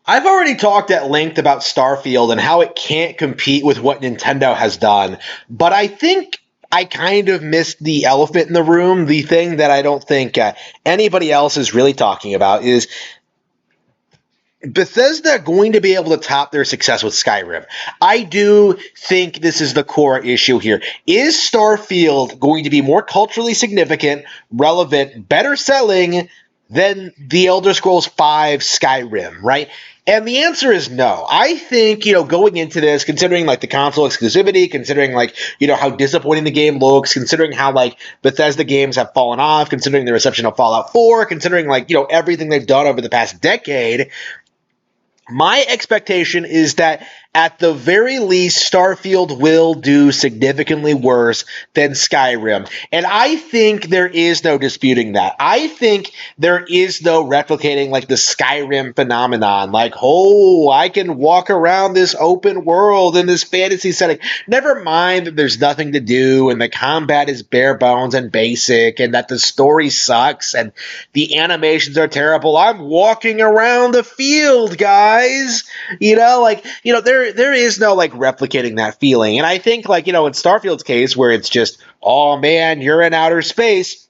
I've already talked at length about Starfield and how it can't compete with what Nintendo has done, but I think I kind of missed the elephant in the room. The thing that I don't think anybody else is really talking about is Bethesda going to be able to top their success with Skyrim? I do think this is the core issue here. Is Starfield going to be more culturally significant, relevant, better selling than the Elder Scrolls V Skyrim, right? And the answer is no. I think, going into this, considering like the console exclusivity, considering like, how disappointing the game looks, considering how like Bethesda games have fallen off, considering the reception of Fallout 4, considering like, everything they've done over the past decade, my expectation is that at the very least, Starfield will do significantly worse than Skyrim. And I think there is no disputing that. I think there is no replicating like the Skyrim phenomenon. Like, oh, I can walk around this open world in this fantasy setting. Never mind that there's nothing to do and the combat is bare bones and basic and that the story sucks and the animations are terrible. I'm walking around the field, guys. There is no like replicating that feeling. And I think like, in Starfield's case where it's just, oh man, you're in outer space,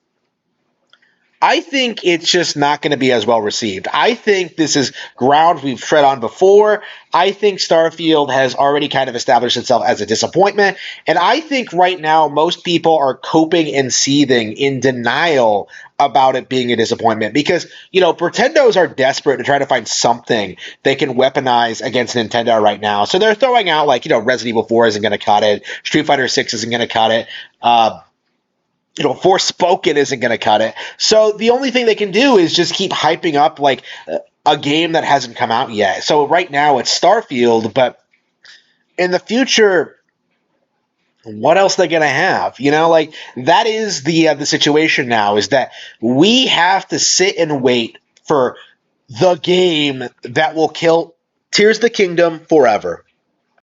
I think it's just not going to be as well received. I think this is ground we've tread on before. I think Starfield has already kind of established itself as a disappointment. And I think right now most people are coping and seething in denial about it being a disappointment because, Pretendos are desperate to try to find something they can weaponize against Nintendo right now. So they're throwing out like, Resident Evil 4 isn't going to cut it. Street Fighter 6 isn't going to cut it. Forspoken isn't going to cut it. So the only thing they can do is just keep hyping up like a game that hasn't come out yet. So right now it's Starfield, but in the future, what else are they going to have? Like that is the situation now is that we have to sit and wait for the game that will kill Tears of the Kingdom forever.